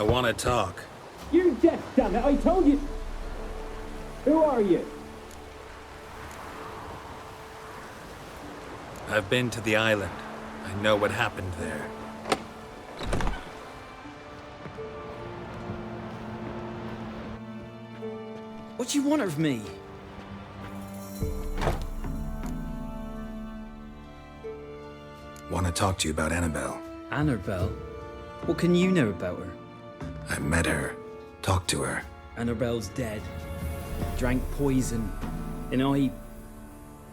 want to talk. You're deaf, damn it! I told you! Who are you? I've been to the island. I know what happened there. What do you want of me? Want to talk to you about Annabelle. Annabelle? What can you know about her? I met her. Talked to her. Annabelle's dead. Drank poison. And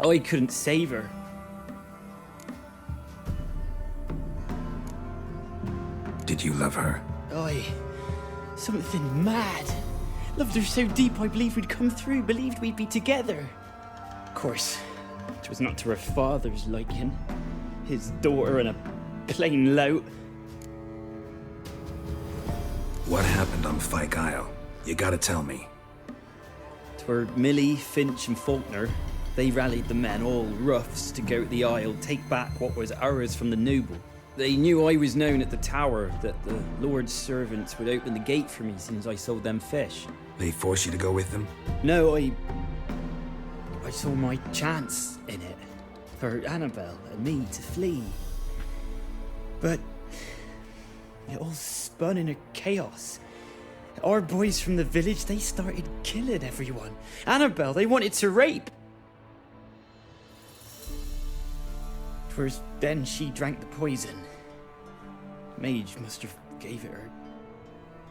I couldn't save her. Did you love her? Something mad. Loved her so deep I believed we'd come through, believed we'd be together. Of course, it was not to her father's liking. His daughter and a plain lout. What happened on Fyke Isle? You gotta tell me. Twere Millie, Finch and Faulkner. They rallied the men, all roughs, to go to the Isle, take back what was ours from the noble. They knew I was known at the tower, that the Lord's servants would open the gate for me since I sold them fish. They forced you to go with them? No, I saw my chance in it. For Annabelle and me to flee. But it all spun in a chaos. Our boys from the village, they started killing everyone. Annabelle, they wanted to rape. 'Twas then she drank the poison. Mage must have gave it her.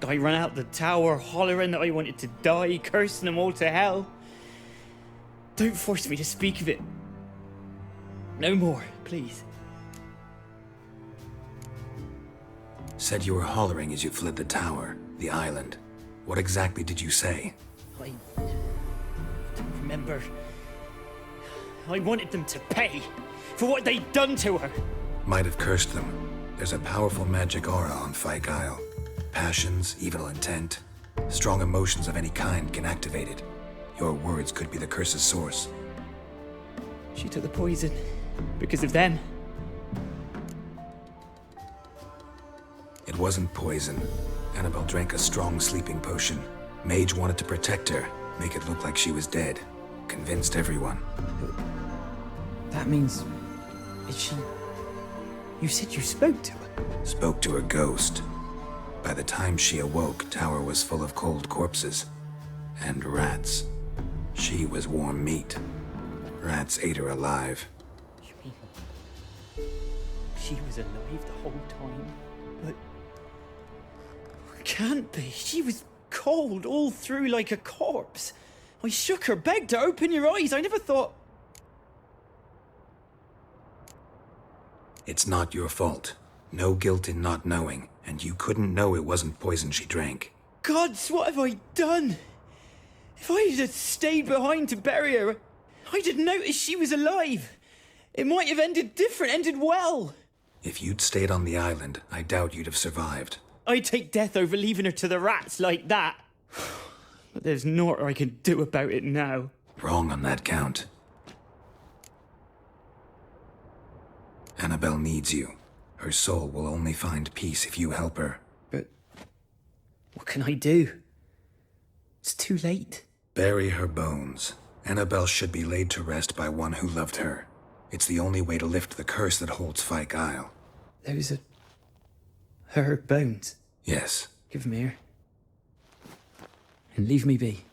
I ran out the tower hollering that I wanted to die, cursing them all to hell. Don't force me to speak of it. No more, please. Said you were hollering as you fled the tower, the island. What exactly did you say? I don't remember. I wanted them to pay for what they'd done to her. Might have cursed them. There's a powerful magic aura on Fyke Isle. Passions, evil intent, strong emotions of any kind can activate it. Your words could be the curse's source. She took the poison because of them. It wasn't poison. Annabelle drank a strong sleeping potion. Mage wanted to protect her, make it look like she was dead. Convinced everyone. That means... is she... You said you spoke to her? Spoke to her ghost. By the time she awoke, tower was full of cold corpses. And rats. She was warm meat. Rats ate her alive. You mean... she was alive the whole time? But... can't be. She was cold all through like a corpse. I shook her, begged her, open your eyes. I never thought... It's not your fault. No guilt in not knowing, and you couldn't know it wasn't poison she drank. Gods, what have I done? If I had stayed behind to bury her, I'd have noticed she was alive. It might have ended different, ended well. If you'd stayed on the island, I doubt you'd have survived. I'd take death over leaving her to the rats like that. But there's naught I can do about it now. Wrong on that count. Annabelle needs you. Her soul will only find peace if you help her. But what can I do? It's too late. Bury her bones. Annabelle should be laid to rest by one who loved her. It's the only way to lift the curse that holds Fyke Isle. Those are... her bones? Yes. Give them here. And leave me be.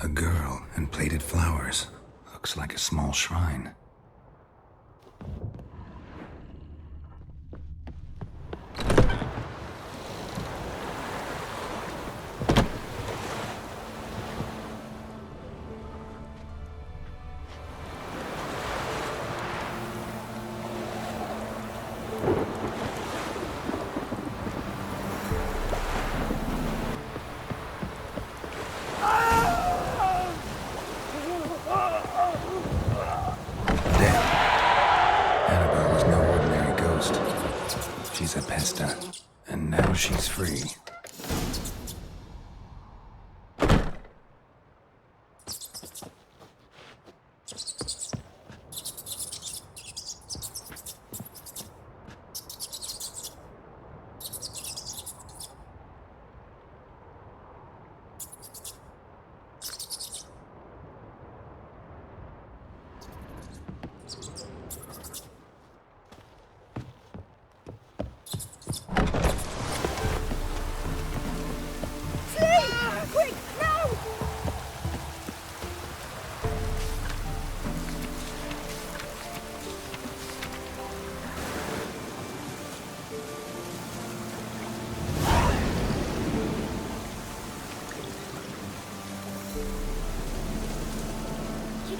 A girl and plated flowers. Looks like a small shrine. She's a pesta, and now she's free.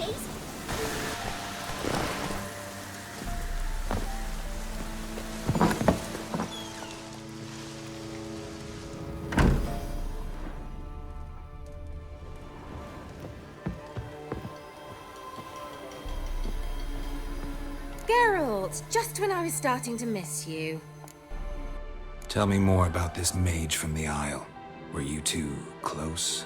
please? Geralt, just when I was starting to miss you. Tell me more about this mage from the Isle. Were you two close?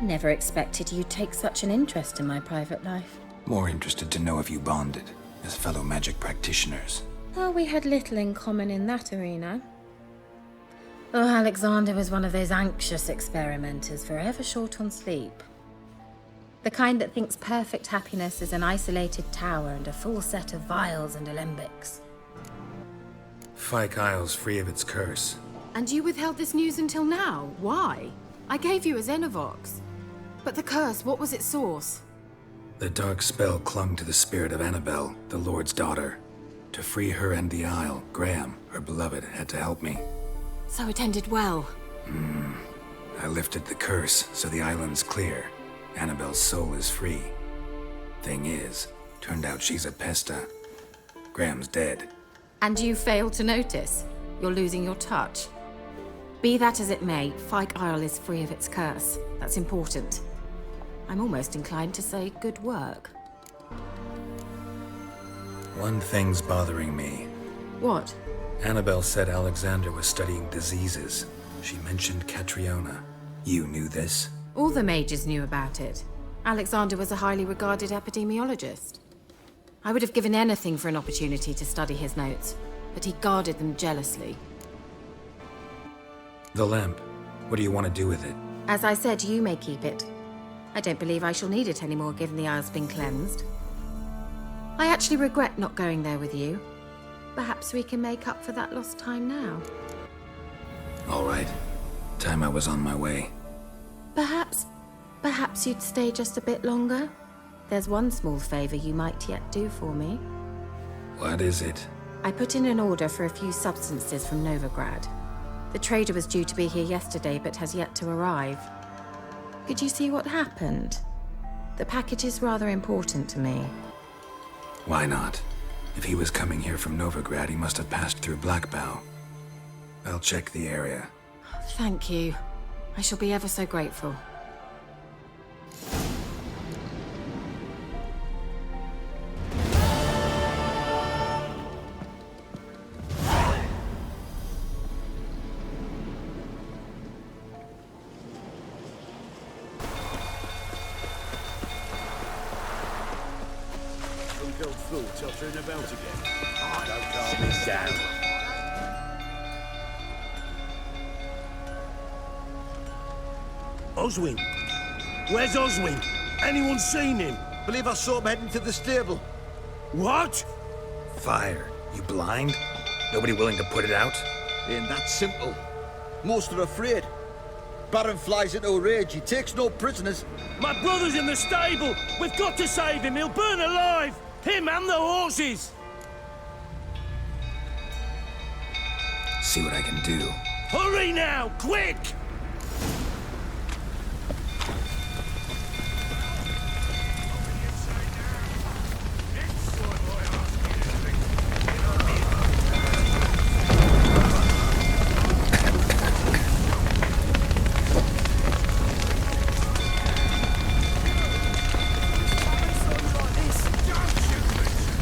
Never expected you'd take such an interest in my private life. More interested to know if you bonded as fellow magic practitioners. Oh, we had little in common in that arena. Oh, Alexander was one of those anxious experimenters, forever short on sleep. The kind that thinks perfect happiness is an isolated tower and a full set of vials and alembics. Fyke Isle's free of its curse. And you withheld this news until now? Why? I gave you a Xenovox. But the curse, what was its source? The dark spell clung to the spirit of Annabelle, the Lord's daughter. To free her and the Isle, Graham, her beloved, had to help me. So it ended well. I lifted the curse, so the island's clear. Annabelle's soul is free. Thing is, turned out she's a pesta. Graham's dead. And you failed to notice? You're losing your touch. Be that as it may, Fyke Isle is free of its curse. That's important. I'm almost inclined to say good work. One thing's bothering me. What? Annabelle said Alexander was studying diseases. She mentioned Catriona. You knew this? All the mages knew about it. Alexander was a highly regarded epidemiologist. I would have given anything for an opportunity to study his notes, but he guarded them jealously. The lamp. What do you want to do with it? As I said, you may keep it. I don't believe I shall need it anymore, given the Isle's been cleansed. I actually regret not going there with you. Perhaps we can make up for that lost time now. All right. Time I was on my way. Perhaps you'd stay just a bit longer? There's one small favor you might yet do for me. What is it? I put in an order for a few substances from Novigrad. The trader was due to be here yesterday, but has yet to arrive. Could you see what happened? The package is rather important to me. Why not? If he was coming here from Novigrad, he must have passed through Blackbow. I'll check the area. Thank you. I shall be ever so grateful. Don't go full tottering about again. Oh, don't calm me down. Oswin? Where's Oswin? Anyone seen him? Believe I saw him heading to the stable. What? Fire. You blind? Nobody willing to put it out? Ain't that simple. Most are afraid. Baron flies into a rage. He takes no prisoners. My brother's in the stable. We've got to save him. He'll burn alive. Him and the horses. See what I can do. Hurry now, quick!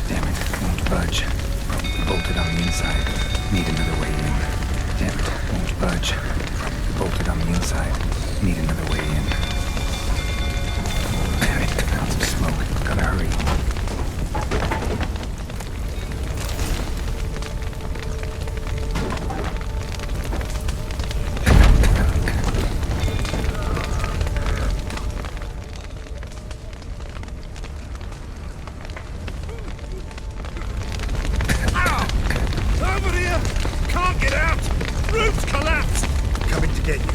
Damn it, won't budge. Probably bolted on the inside. Need another way in. Damn it, won't budge. Probably bolted on the inside. Need another way in. Damn it, found some smoke. Gotta hurry. Over here! Can't get out! Roof's collapsed! Coming to get you.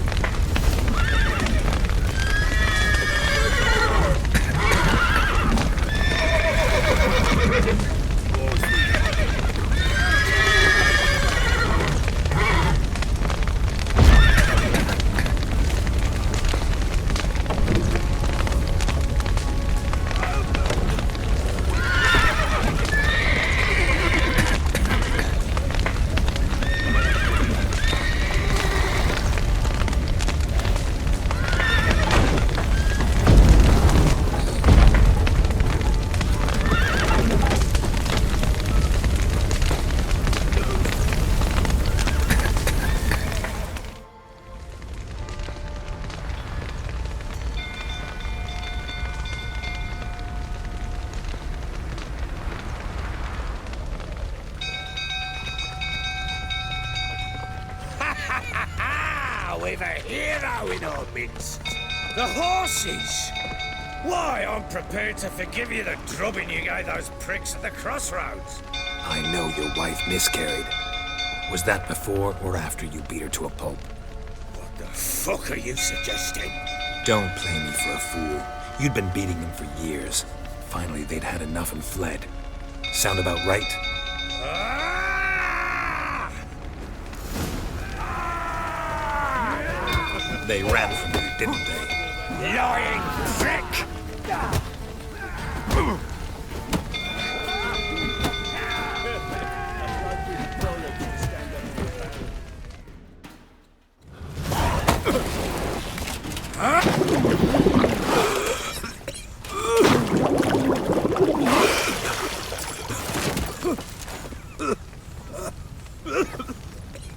we've a hero in our midst. The horses! Why, I'm prepared to forgive you the drubbing you gave those pricks at the crossroads. I know your wife miscarried. Was that before or after you beat her to a pulp? What the fuck are you suggesting? Don't play me for a fool. You'd been beating them for years. Finally, they'd had enough and fled. Sound about right? They ran from you, didn't they? Lying prick!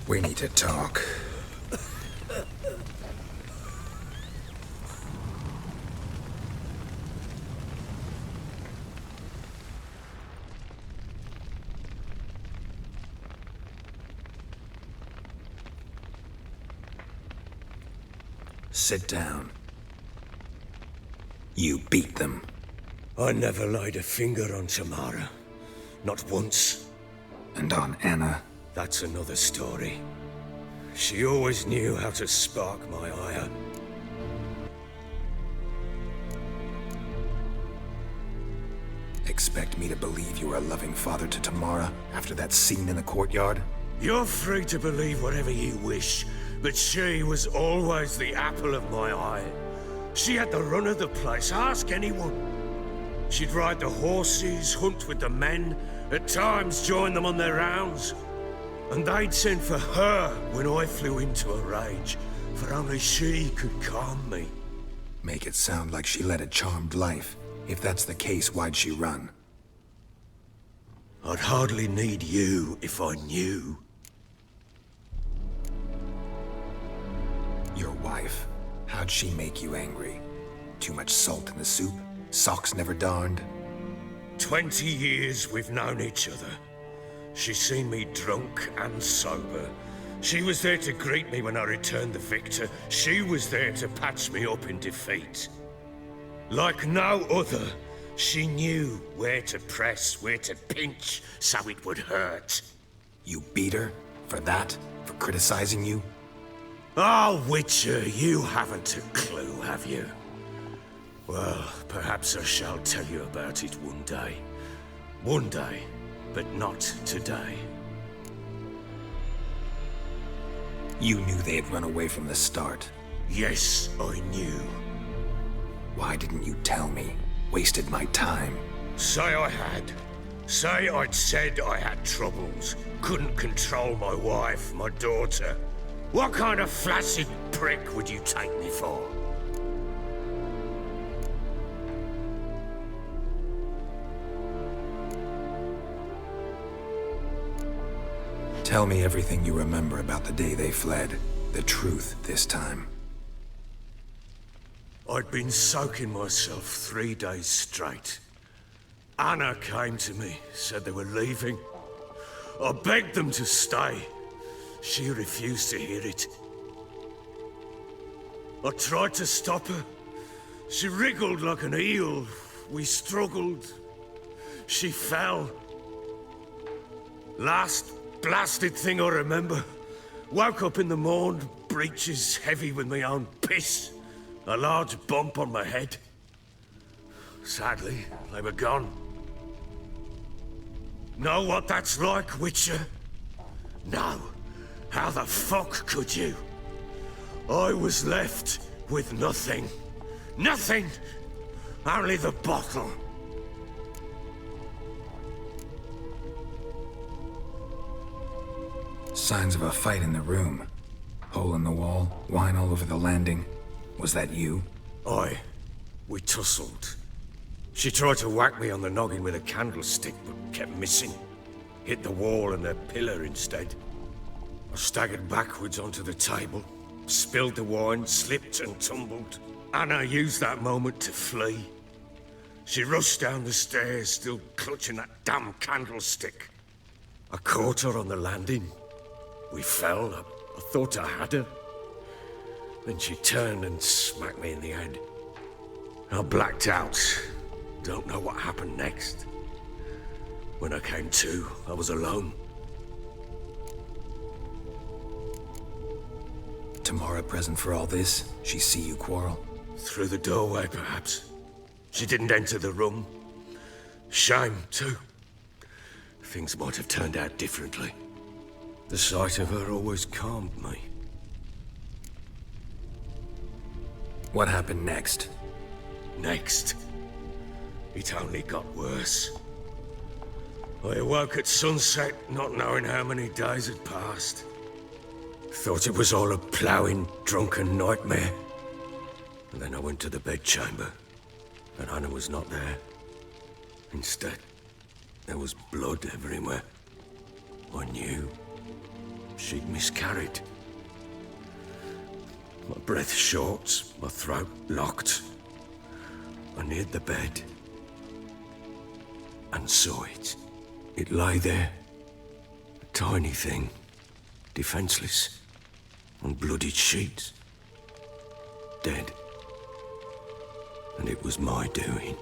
We need to talk. Sit down. You beat them. I never laid a finger on Tamara. Not once. And on Anna? That's another story. She always knew how to spark my ire. Expect me to believe you were a loving father to Tamara after that scene in the courtyard? You're free to believe whatever you wish, but she was always the apple of my eye. She had the run of the place, ask anyone. She'd ride the horses, hunt with the men, at times join them on their rounds. And they'd send for her when I flew into a rage, for only she could calm me. Make it sound like she led a charmed life. If that's the case, why'd she run? I'd hardly need you if I knew. Your wife. How'd she make you angry? Too much salt in the soup? Socks never darned? 20 years we've known each other. She's seen me drunk and sober. She was there to greet me when I returned the victor. She was there to patch me up in defeat. Like no other, she knew where to press, where to pinch, so it would hurt. You beat her? For that? For criticizing you? Oh, Witcher, you haven't a clue, have you? Well, perhaps I shall tell you about it one day. One day, but not today. You knew they had run away from the start. Yes, I knew. Why didn't you tell me? Wasted my time. Say I had. Say I'd said I had troubles. Couldn't control my wife, my daughter. What kind of flaccid prick would you take me for? Tell me everything you remember about the day they fled. The truth this time. I'd been soaking myself 3 days straight. Anna came to me, said they were leaving. I begged them to stay. She refused to hear it. I tried to stop her. She wriggled like an eel. We struggled. She fell. Last blasted thing I remember. Woke up in the morn, breeches heavy with my own piss. A large bump on my head. Sadly, they were gone. Know what that's like, Witcher? No. How the fuck could you? I was left with nothing. Nothing! Only the bottle. Signs of a fight in the room. Hole in the wall, wine all over the landing. Was that you? Aye. We tussled. She tried to whack me on the noggin with a candlestick, but kept missing. Hit the wall and a pillar instead. I staggered backwards onto the table, spilled the wine, slipped and tumbled. Anna used that moment to flee. She rushed down the stairs, still clutching that damn candlestick. I caught her on the landing. We fell. I thought I had her. Then she turned and smacked me in the head. I blacked out. Don't know what happened next. When I came to, I was alone. Tamara present for all this? She see you quarrel? Through the doorway, perhaps. She didn't enter the room. Shame, too. Things might have turned out differently. The sight of her always calmed me. What happened next? Next, it only got worse. I awoke at sunset, not knowing how many days had passed. Thought it was all a ploughing, drunken nightmare. And then I went to the bedchamber, and Anna was not there. Instead, there was blood everywhere. I knew she'd miscarried. My breath short, my throat locked. I neared the bed and saw it. It lay there, a tiny thing, defenseless, on bloodied sheets, dead. And it was my doing.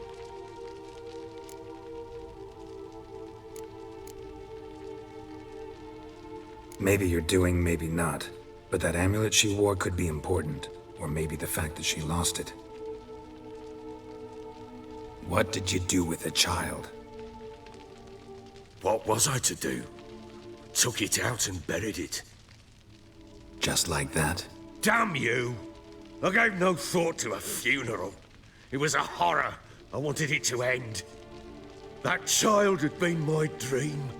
Maybe you're doing, maybe not. But that amulet she wore could be important. Or maybe the fact that she lost it. What did you do with the child? What was I to do? Took it out and buried it. Just like that? Damn you! I gave no thought to a funeral. It was a horror. I wanted it to end. That child had been my dream.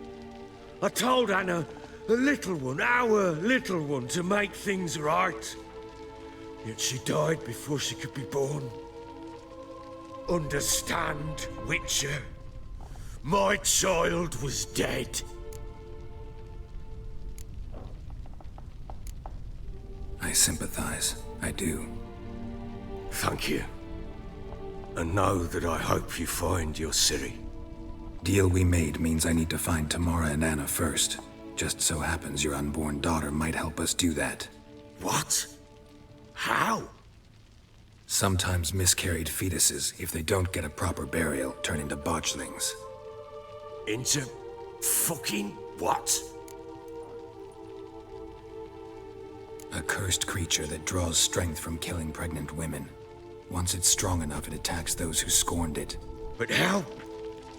I told Anna, the little one, our little one, to make things right. Yet she died before she could be born. Understand, Witcher? My child was dead. I sympathize. I do. Thank you. And know that I hope you find your Ciri. Deal we made means I need to find Tamara and Anna first. Just so happens your unborn daughter might help us do that. What? How? Sometimes miscarried fetuses, if they don't get a proper burial, turn into botchlings. Into fucking what? A cursed creature that draws strength from killing pregnant women. Once it's strong enough, it attacks those who scorned it. But how?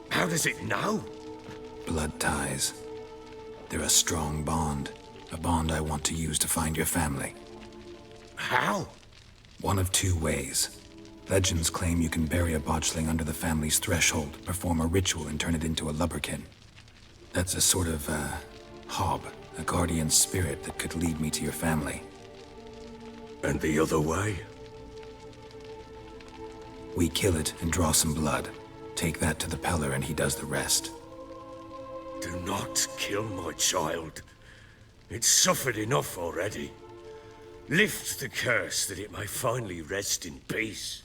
How does it know? Blood ties. They're a strong bond. A bond I want to use to find your family. How? One of two ways. Legends claim you can bury a botchling under the family's threshold, perform a ritual, and turn it into a lubberkin. That's a sort of, hob, a guardian spirit that could lead me to your family. And the other way? We kill it and draw some blood. Take that to the Peller and he does the rest. Do not kill my child. It's suffered enough already. Lift the curse that it may finally rest in peace.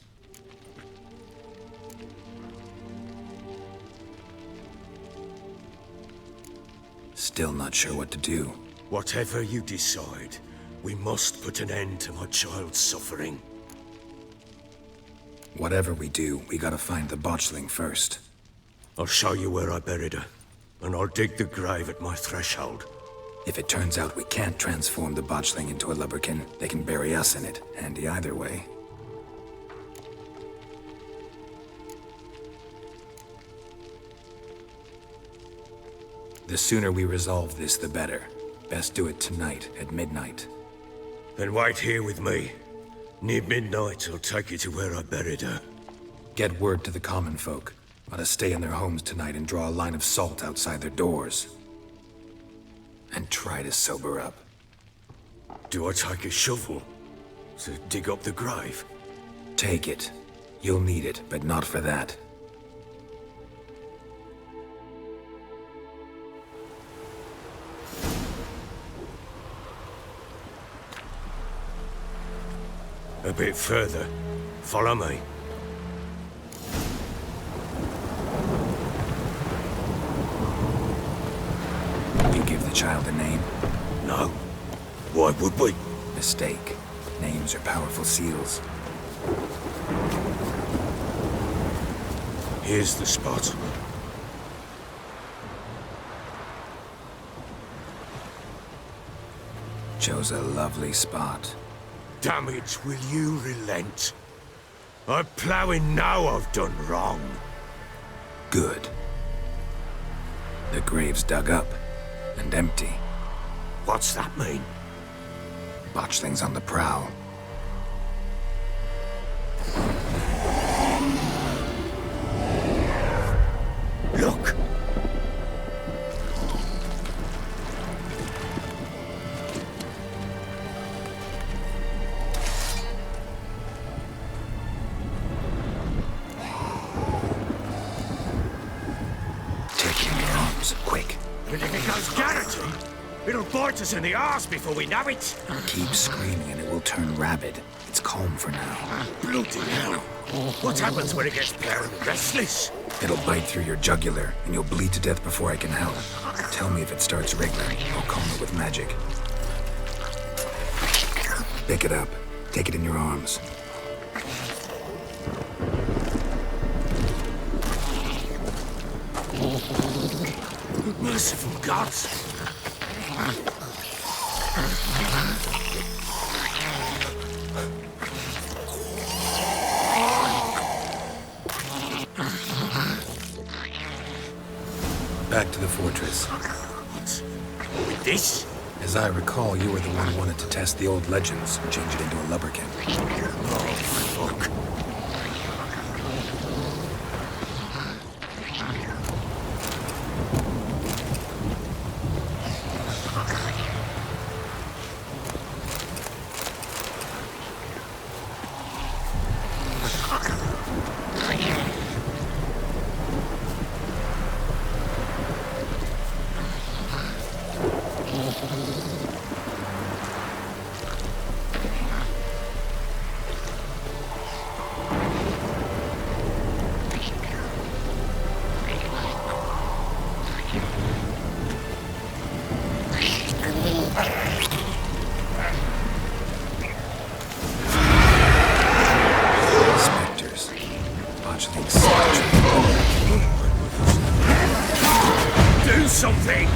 Still not sure what to do. Whatever you decide, we must put an end to my child's suffering. Whatever we do, we gotta find the botchling first. I'll show you where I buried her, and I'll dig the grave at my threshold. If it turns out we can't transform the botchling into a lubberkin, they can bury us in it. Handy either way. The sooner we resolve this, the better. Best do it tonight, at midnight. Then wait here with me. Near midnight, I'll take you to where I buried her. Get word to the common folk. Let us stay in their homes tonight and draw a line of salt outside their doors. And try to sober up. Do I take a shovel to dig up the grave? Take it. You'll need it, but not for that. A bit further. Follow me. You give the child a name? No. Why would we? Mistake. names or powerful seals. Here's the spot. Chose a lovely spot. Damn it, will you relent? I'm ploughing now I've done wrong. Good. The grave's dug up and empty. What's that mean? Botchling's on the prowl. Look! Take it in your arms, quick. But if it goes Garrity, it'll bite us in the arse before we know it. Keep screaming and it will turn rabid. It's calm for now. Bloody hell. What happens when it gets ploughed and restless? It'll bite through your jugular and you'll bleed to death before I can help. Tell me if it starts wriggling. I'll calm it with magic. Pick it up. Take it in your arms. Merciful gods! Back to the fortress. With this? As I recall, you were the one who wanted to test the old legends and change it into a lubberkin. Oh, fuck. Spectres. Botchling's signature. Do something!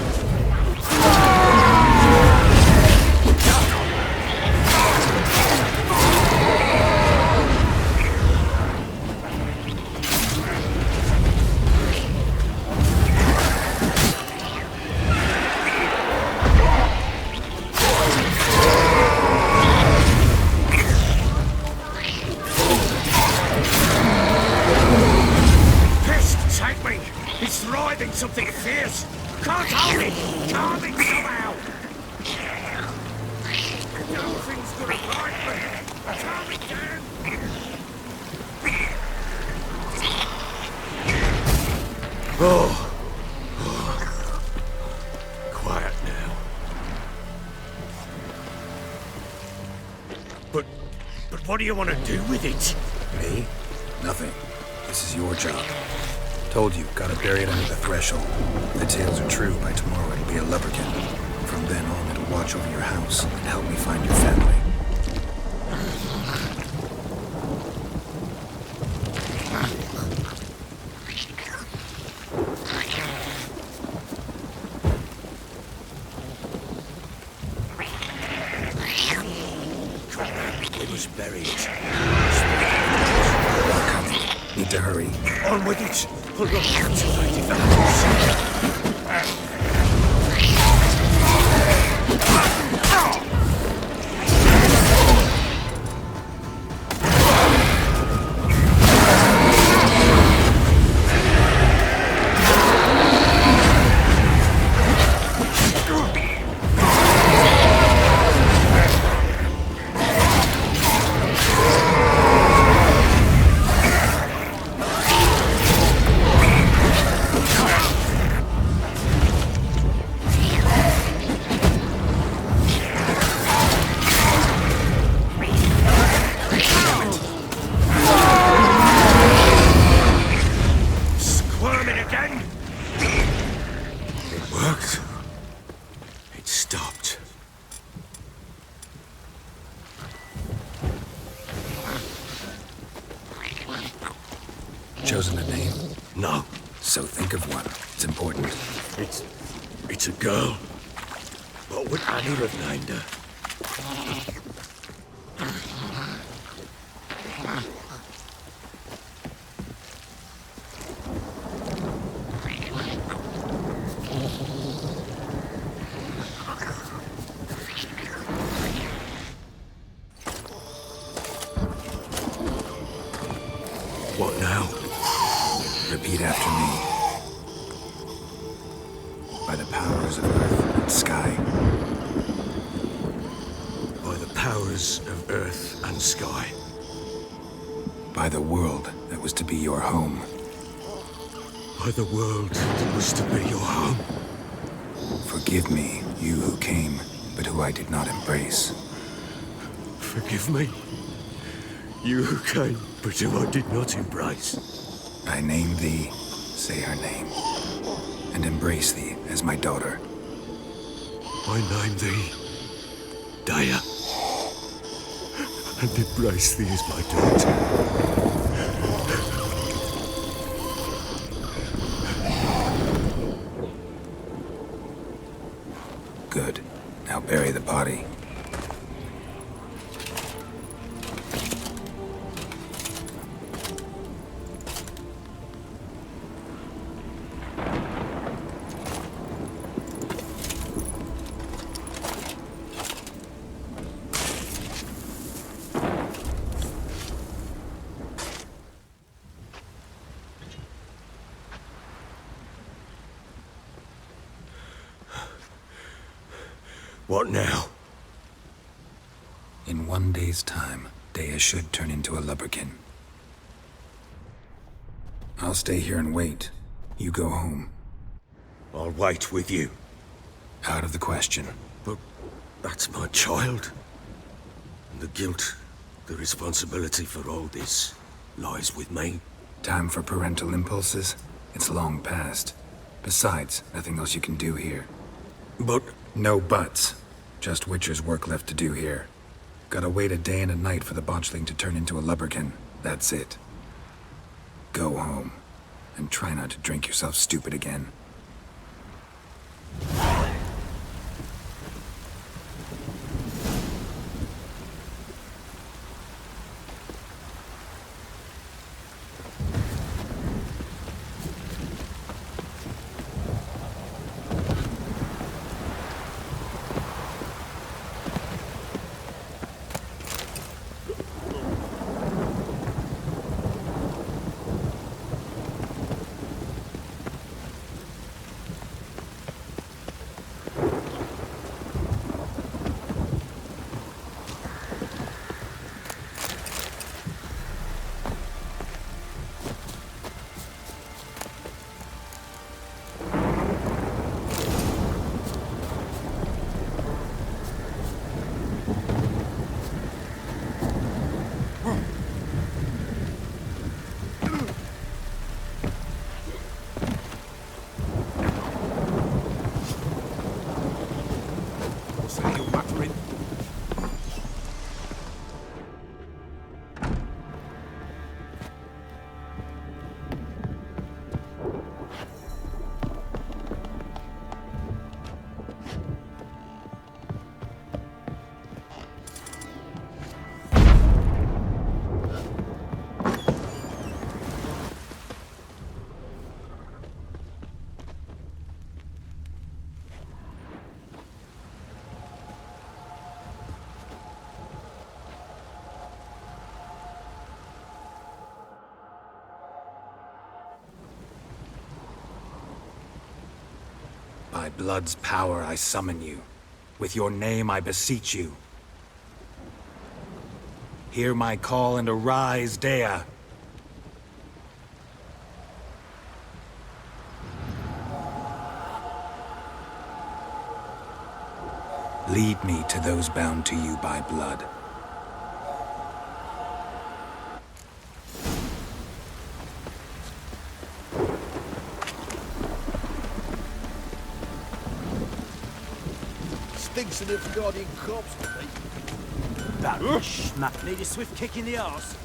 Pest, take me! It's writhing something fierce! Can't hold it! Calm it somehow! Nothing's gonna bite me! Calm it down! Oh. Quiet now. But what do you want to do with it? Me? Nothing. This is your job. Told you, gotta bury it under the threshold. If the tales are true, by tomorrow it'll be a lubberkin. From then on, it'll watch over your house and help me find your family. We must bury it. Not coming. Need to hurry. On with it! I'll look until they develop. Squirming again! It worked. It stopped. No. So think of one. It's important. It's a girl. What would Annie have named her? What now? Repeat after me. By the powers of earth and sky. By the powers of earth and sky. By the world that was to be your home. By the world that was to be your home. Forgive me, you who came, but who I did not embrace. Forgive me. You who came, but who I did not embrace. I name thee, say her name, and embrace thee as my daughter. I name thee Daya, and embrace thee as my daughter. Good. Now bury the body. What now? In 1 day's time, Dea should turn into a lubberkin. I'll stay here and wait. You go home. I'll wait with you. Out of the question. But that's my child. And the guilt, the responsibility for all this lies with me. Time for parental impulses? It's long past. Besides, nothing else you can do here. But No buts. Just Witcher's work left to do here. Gotta wait a day and a night for the botchling to turn into a lubberkin. That's it. Go home. And try not to drink yourself stupid again. By blood's power I summon you. With your name I beseech you. Hear my call and arise, Dea. Lead me to those bound to you by blood. Stinks of the guardian corpse to me. That schmack need a swift kick in the arse.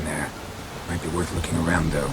there. Might be worth looking around, though.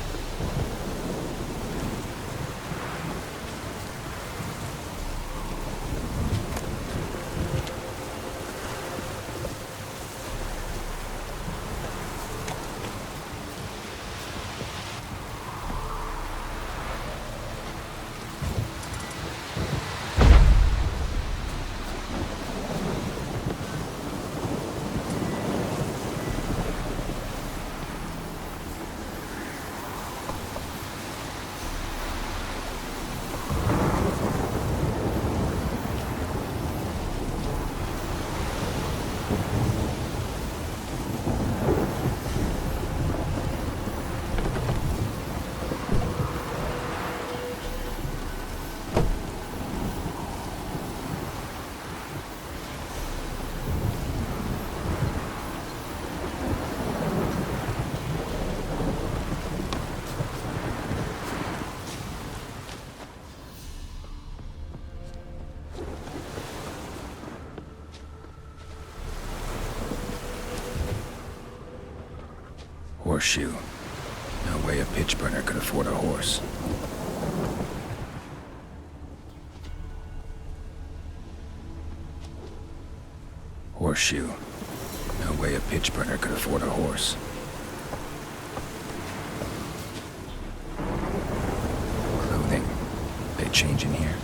Horseshoe. No way a pitch burner could afford a horse. Horseshoe. No way a pitch burner could afford a horse. Clothing. They change in here.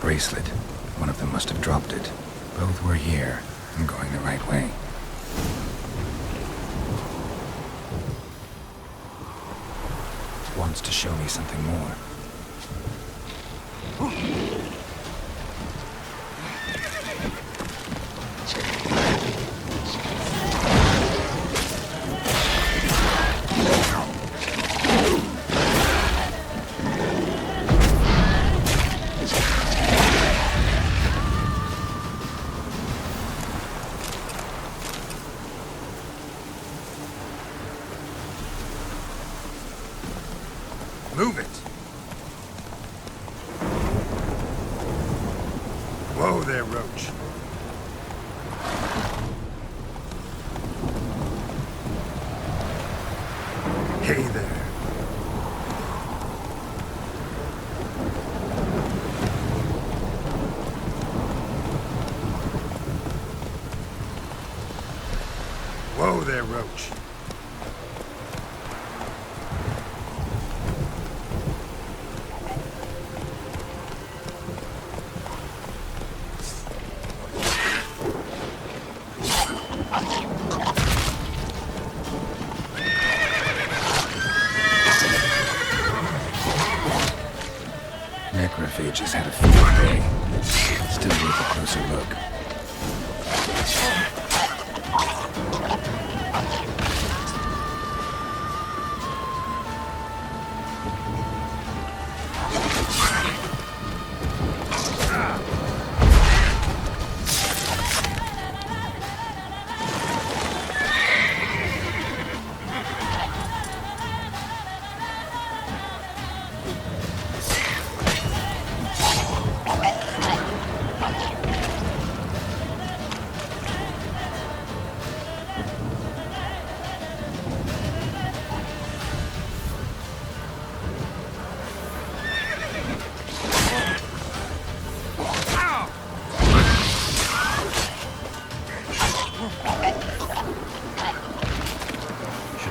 Bracelet. One of them must have dropped it. Both were here. I'm going the right way. Wants to show me something more. Move it! Whoa there, Roach. Hey there. Whoa there, Roach. Necrophages had a field day. Still worth a closer look.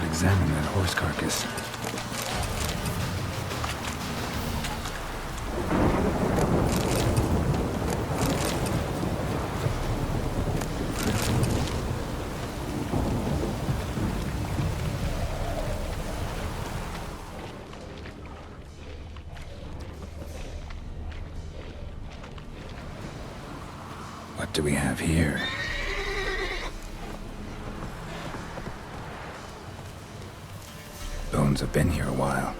Examine that horse carcass. What do we have here? Bones have been here a while.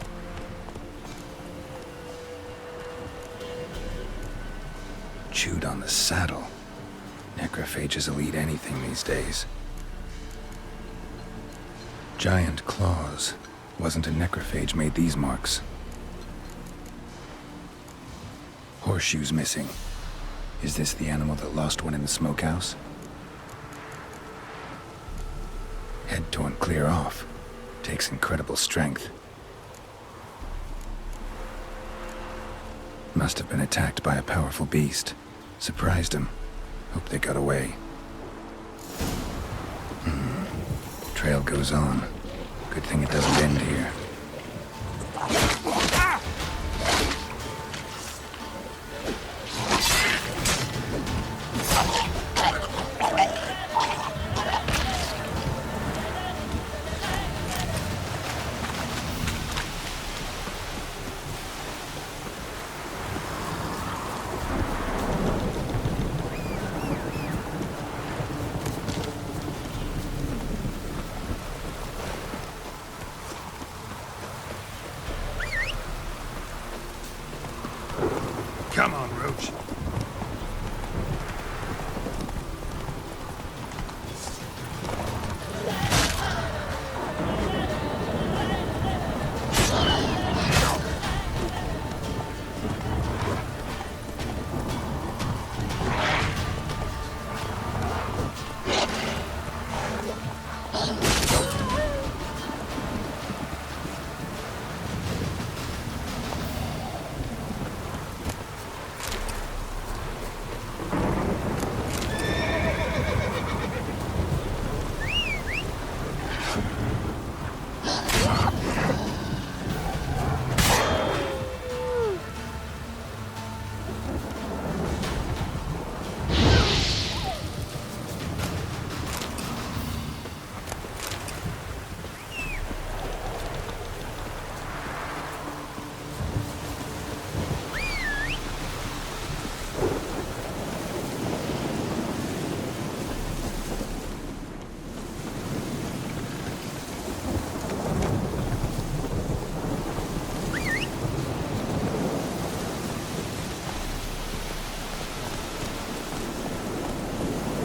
Chewed on the saddle. Necrophages will eat anything these days. Giant claws. Wasn't a necrophage made these marks. Horseshoes missing. Is this the animal that lost one in the smokehouse? Head torn clear off. Takes incredible strength. Must have been attacked by a powerful beast. Surprised him. Hope they got away. Trail goes on. Good thing it doesn't end here. Come on, Roach.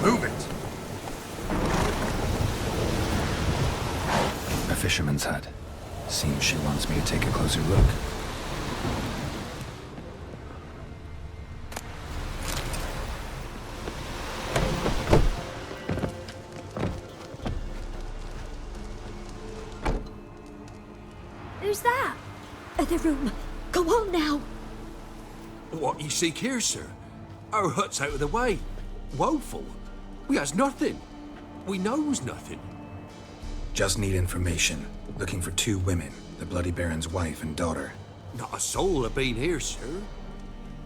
Move it! A fisherman's hut. Seems she wants me to take a closer look. Who's that? Other room. Go on now. What you seek here, sir? Our hut's out of the way. Woeful. We has nothing. We knows nothing. Just need information. Looking for 2 women. The Bloody Baron's wife and daughter. Not a soul have been here, sir.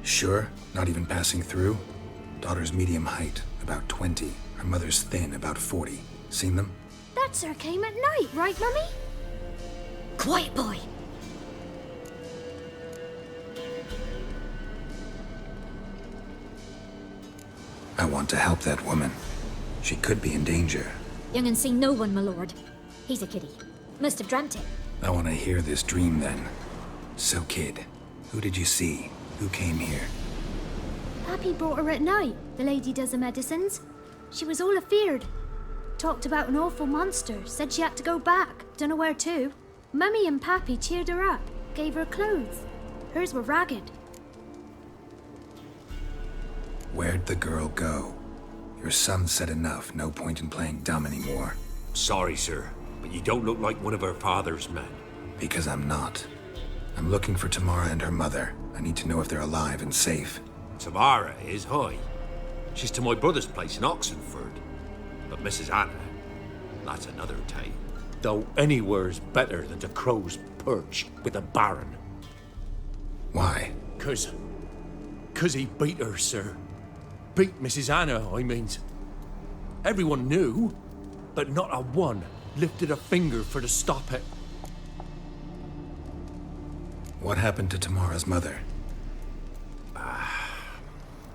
Sure? Not even passing through? Daughter's medium height, about 20. Her mother's thin, about 40. Seen them? That sir came at night, right, Mummy? Quiet, boy. I want to help that woman. She could be in danger. Young and seen no one, my lord. He's a kiddie. Must have dreamt it. I want to hear this dream then. So, kid, who did you see? Who came here? Pappy brought her at night. The lady does the medicines. She was all afeared. Talked about an awful monster. Said she had to go back. Dunno where to. Mummy and Pappy cheered her up. Gave her clothes. Hers were ragged. Where'd the girl go? Your son said enough. No point in playing dumb anymore. Sorry, sir, but you don't look like one of her father's men. Because I'm not. I'm looking for Tamara and her mother. I need to know if they're alive and safe. Tamara is high. She's to my brother's place in Oxenford. But Mrs. Anna, that's another tale. Though anywhere's better than the Crow's Perch with the Baron. Why? 'Cause he beat her, sir. Beat Mrs. Anna, I means. Everyone knew, but not a one lifted a finger for to stop it. What happened to Tamara's mother?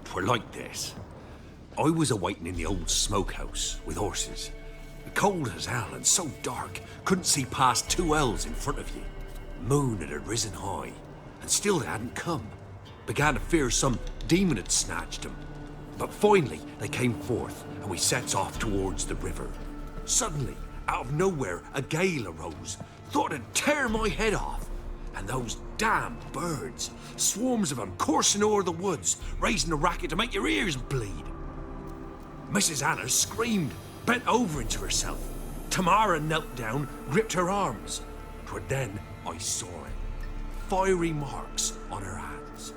Twere like this. I was awaiting in the old smokehouse with horses. Cold as hell and so dark, couldn't see past 2 ells in front of you. Moon had risen high, and still they hadn't come. Began to fear some demon had snatched them. But finally, they came forth, and we sets off towards the river. Suddenly, out of nowhere, a gale arose. Thought it'd tear my head off. And those Damn birds. Swarms of them coursing o'er the woods, raising a racket to make your ears bleed. Mrs. Anna screamed, bent over into herself. Tamara knelt down, gripped her arms. 'Twere then I saw it. Fiery marks on her hands.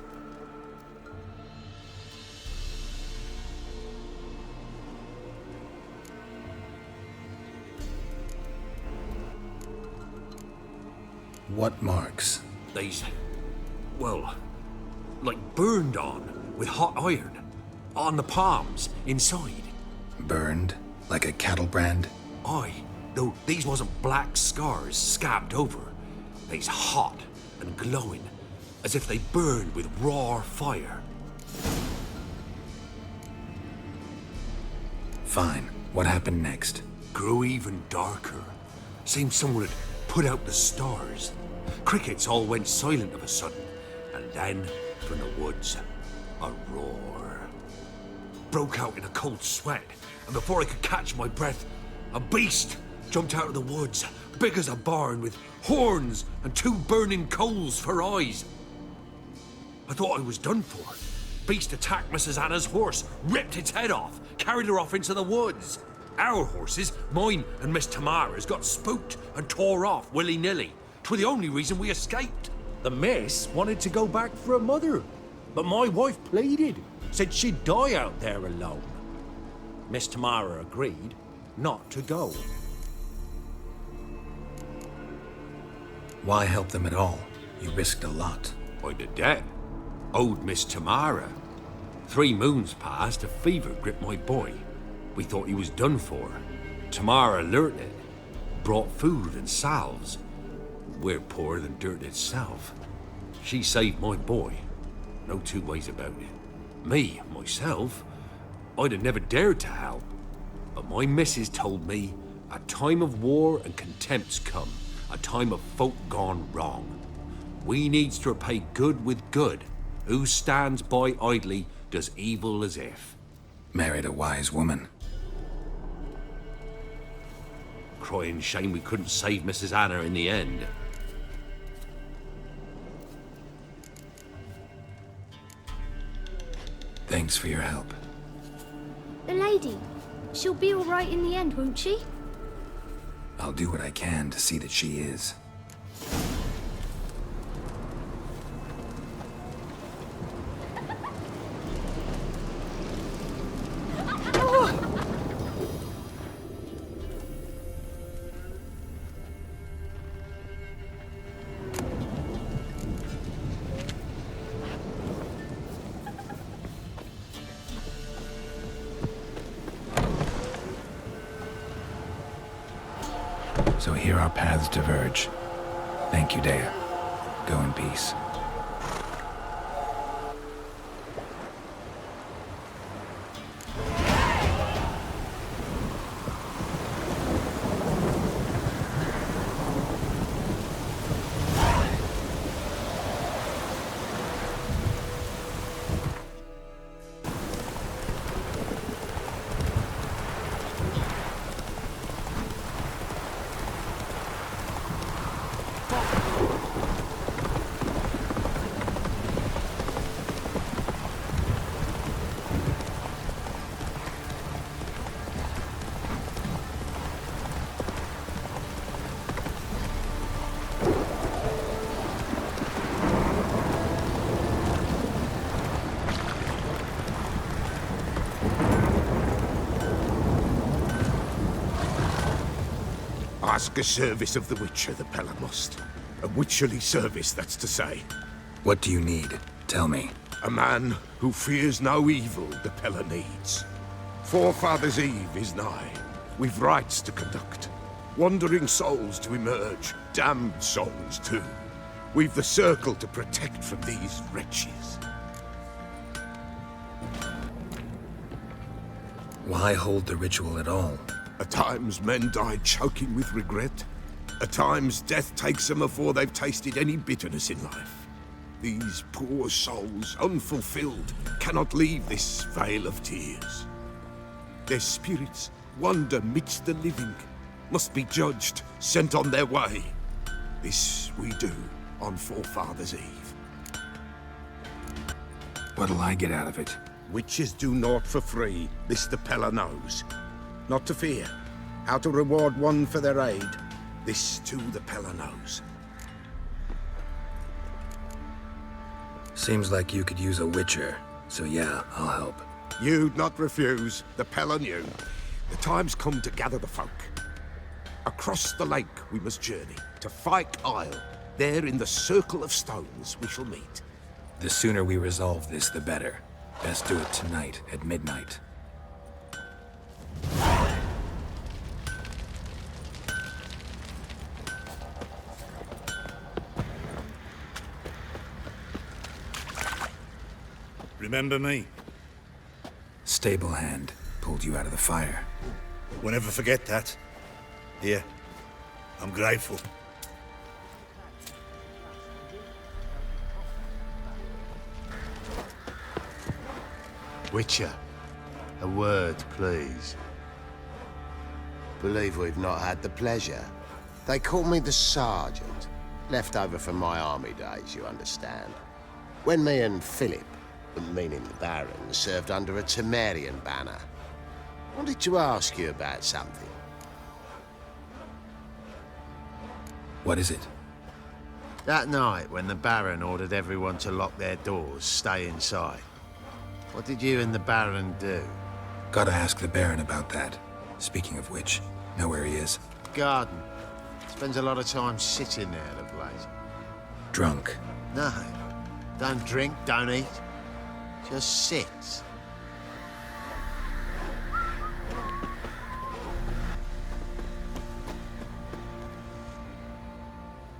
What marks? These, well, like burned on with hot iron. On the palms, inside. Burned? Like a cattle brand? Aye, though these wasn't black scars scabbed over. They's hot and glowing, as if they burned with raw fire. Fine. What happened next? Grew even darker. Seemed someone had put out the stars. Crickets all went silent of a sudden, and then, from the woods, a roar. Broke out in a cold sweat, and before I could catch my breath, a beast jumped out of the woods, big as a barn, with horns and 2 burning coals for eyes. I thought I was done for. Beast attacked Mrs. Anna's horse, ripped its head off, carried her off into the woods. Our horses, mine and Miss Tamara's, got spooked and tore off willy-nilly. 'Twere the only reason we escaped. The miss wanted to go back for her mother, but my wife pleaded, said she'd die out there alone. Miss Tamara agreed not to go. Why help them at all? You risked a lot. I'd a debt. Owed Miss Tamara. 3 moons passed, a fever gripped my boy. We thought he was done for. Tamara learnt it. Brought food and salves. We're poorer than dirt itself. She saved my boy. No 2 ways about it. Me, myself, I'd have never dared to help. But my missus told me a time of war and contempt's come. A time of folk gone wrong. We needs to repay good with good. Who stands by idly does evil as if. Married a wise woman. Crying shame we couldn't save Mrs. Anna in the end. Thanks for your help. The lady, she'll be all right in the end, won't she? I'll do what I can to see that she is. So here our paths diverge. Thank you, Dea. Go in peace. Ask a service of the Witcher, the Pella must. A witcherly service, that's to say. What do you need? Tell me. A man who fears no evil the Pella needs. Forefathers' Eve is nigh. We've rites to conduct. Wandering souls to emerge. Damned souls, too. We've the circle to protect from these wretches. Why hold the ritual at all? At times men die choking with regret. At times death takes them before they've tasted any bitterness in life. These poor souls, unfulfilled, cannot leave this vale of tears. Their spirits wander midst the living, must be judged, sent on their way. This we do, on Forefathers' Eve. What'll I get out of it? Witches do naught for free, this the Peller knows. Not to fear. How to reward one for their aid, this too the Peller knows. Seems like you could use a witcher, so yeah, I'll help. You'd not refuse, the Peller knew. The time's come to gather the folk. Across the lake we must journey, to Fyke Isle. There in the circle of stones we shall meet. The sooner we resolve this, the better. Best do it tonight, at midnight. Remember me? Stable hand pulled you out of the fire. Won't ever forget that. Here, I'm grateful. Witcher, a word, please. Believe we've not had the pleasure. They call me the Sergeant. Left over from my army days, you understand. When me and Philip, meaning the Baron, served under a Temerian banner. Wanted to ask you about something. What is it? That night, when the Baron ordered everyone to lock their doors, stay inside. What did you and the Baron do? Gotta ask the Baron about that. Speaking of which, know where he is? Garden. Spends a lot of time sitting there of late. Drunk. No. Don't drink, don't eat. Just sits.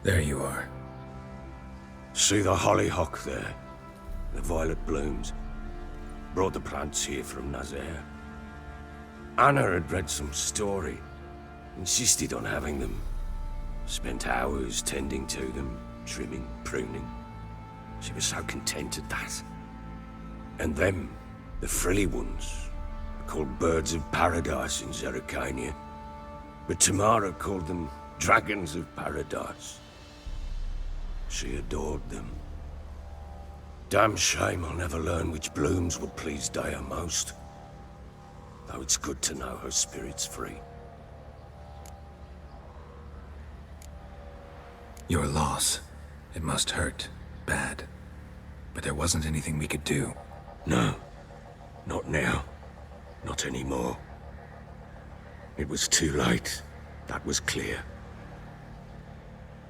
There you are. See the hollyhock there? The violet blooms. Brought the plants here from Nazaire. Anna had read some story. Insisted on having them. Spent hours tending to them, trimming, pruning. She was so content at that. And them, the frilly ones, are called birds of paradise in Zerrikania. But Tamara called them dragons of paradise. She adored them. Damn shame I'll never learn which blooms will please Daya most. Though it's good to know her spirit's free. Your loss. It must hurt. Bad. But there wasn't anything we could do. No. Not now. Not anymore. It was too late. That was clear.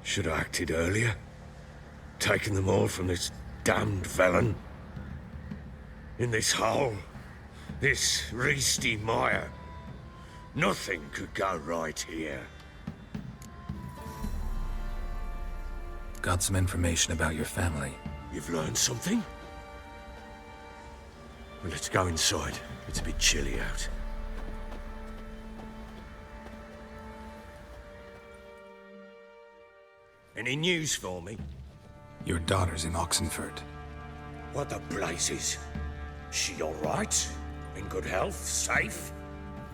Should have acted earlier. Taken them all from this damned felon. In this hole. This reesty mire. Nothing could go right here. Got some information about your family. You've learned something? Well, let's go inside. It's a bit chilly out. Any news for me? Your daughter's in Oxenfurt. What the blazes? She all right? In good health? Safe?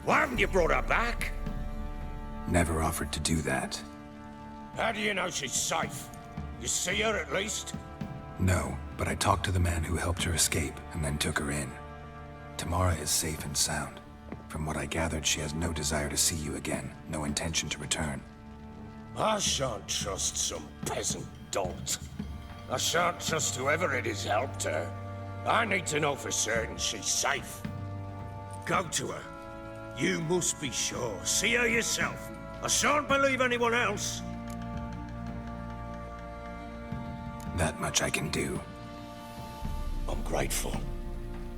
Why haven't you brought her back? Never offered to do that. How do you know she's safe? You see her at least? No, but I talked to the man who helped her escape and then took her in. Tamara is safe and sound. From what I gathered, she has no desire to see you again, no intention to return. I shan't trust some peasant dolt. I shan't trust whoever it is helped her. I need to know for certain she's safe. Go to her. You must be sure. See her yourself. I shan't believe anyone else. That much I can do. I'm grateful.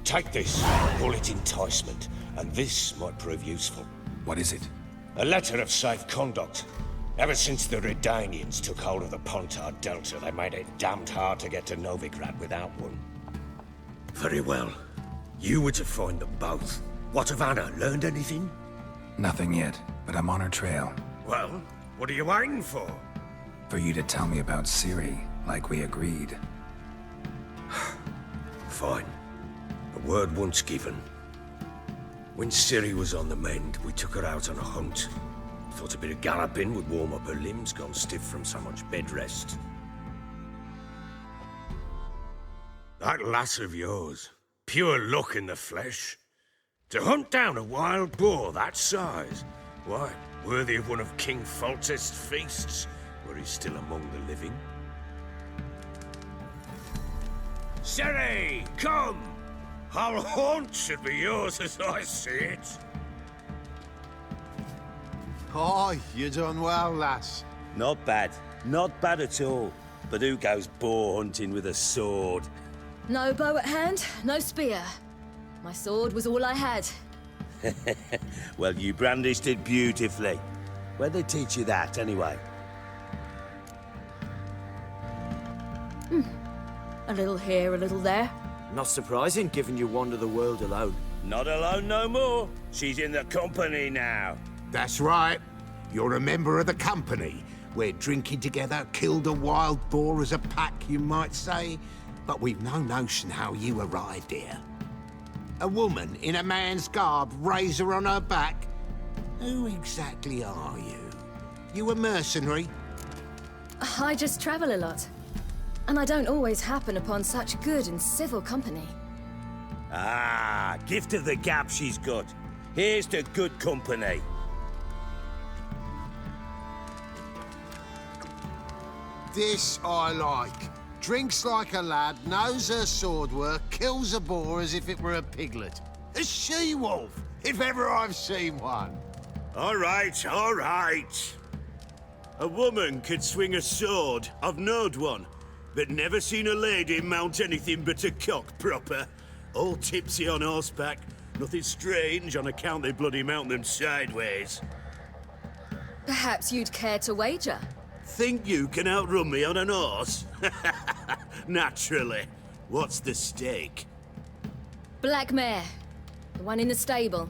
Take this, call it enticement, and this might prove useful. What is it? A letter of safe conduct. Ever since the Redanians took hold of the Pontar Delta, they made it damned hard to get to Novigrad without one. Very well. You were to find them both. What of Anna? Learned anything? Nothing yet, but I'm on her trail. Well, what are you waiting for? For you to tell me about Ciri, like we agreed. Fine. A word once given. When Ciri was on the mend, we took her out on a hunt. Thought a bit of galloping would warm up her limbs, gone stiff from so much bed rest. That lass of yours, pure luck in the flesh. To hunt down a wild boar that size, why, worthy of one of King Foltest's feasts, were he still among the living. Sherry, come! Our haunt should be yours as I see it. Aye, you done well, lass. Not bad. Not bad at all. But who goes boar hunting with a sword? No bow at hand, no spear. My sword was all I had. Well, you brandished it beautifully. Where'd they teach you that, anyway? A little here, a little there. Not surprising, given you wander the world alone. Not alone no more. She's in the company now. That's right. You're a member of the company. We're drinking together, killed a wild boar as a pack, you might say. But we've no notion how you arrived here. A woman in a man's garb, razor on her back. Who exactly are you? You a mercenary? I just travel a lot. And I don't always happen upon such good and civil company. Ah, gift of the gab she's got. Here's to good company. This I like. Drinks like a lad, knows her sword work, kills a boar as if it were a piglet. A she-wolf, if ever I've seen one. All right, all right. A woman could swing a sword. I've knowed one. But never seen a lady mount anything but a cock proper. All tipsy on horseback. Nothing strange on account they bloody mount them sideways. Perhaps you'd care to wager? Think you can outrun me on an horse? Naturally. What's the stake? Black mare. The one in the stable.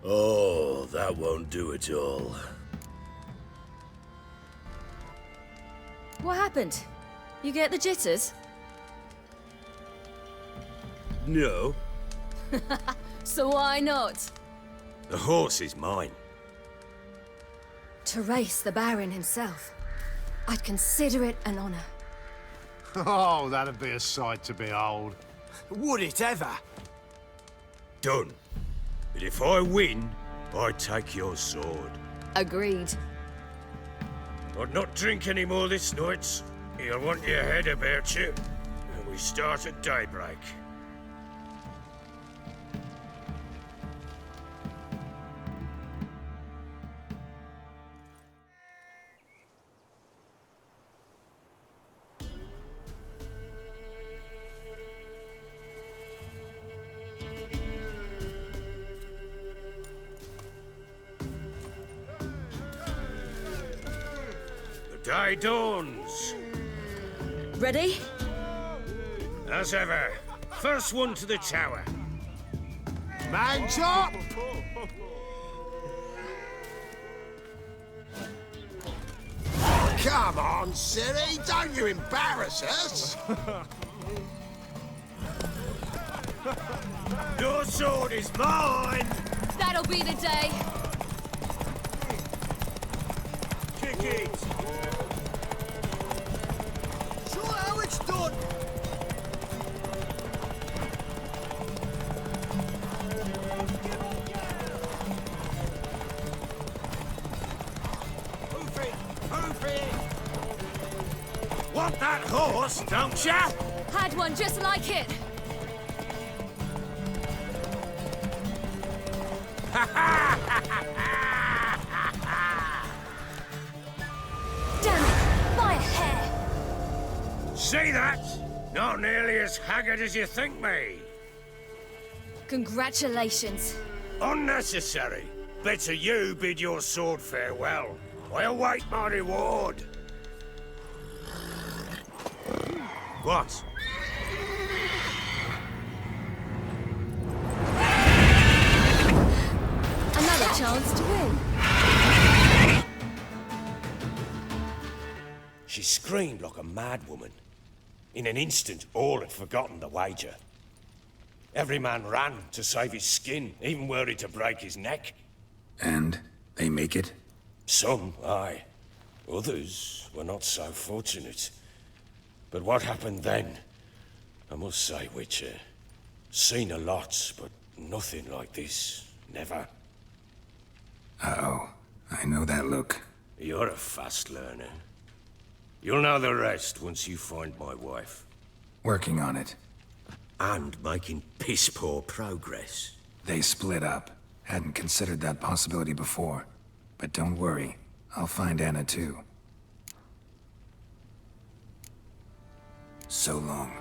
Oh, that won't do at all. What happened? You get the jitters? No. So why not? The horse is mine. To race the Baron himself. I'd consider it an honor. Oh, that'd be a sight to behold. Would it ever? Done. But if I win, I take your sword. Agreed. I'd not drink any more this night. You'll want your head about you. And we start at daybreak. Day dawns. Ready? As ever. First one to the tower. Man top! Come on, Siri, don't you embarrass us! Your sword is mine! That'll be the day. Kick it! Show how it's done! Hoof it! Hoof it! Want that horse, don't ya? Had one just like it. Damn it! By a hair! See that? Not nearly as haggard as you think me. Congratulations. Unnecessary. Better you bid your sword farewell. I await my reward. What? Another chance to win. She screamed like a mad woman. In an instant, all had forgotten the wager. Every man ran to save his skin, even worried to break his neck. And they make it? Some, aye. Others were not so fortunate. But what happened then? I must say, Witcher, seen a lot, but nothing like this. Never. Uh-oh. I know that look. You're a fast learner. You'll know the rest once you find my wife. Working on it. And making piss-poor progress. They split up. Hadn't considered that possibility before. But don't worry. I'll find Anna too. So long.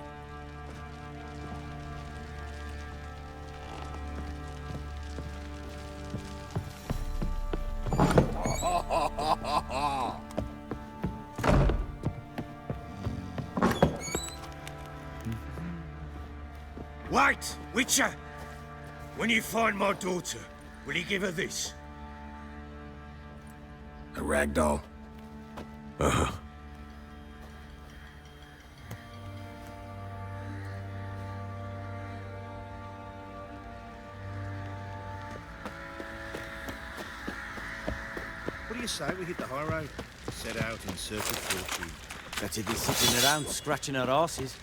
Wait, Witcher! When you find my daughter, will you give her this? A rag doll? Uh-huh. What do you say we hit the high road? Set out in search of fortune. Better be sitting around scratching our asses.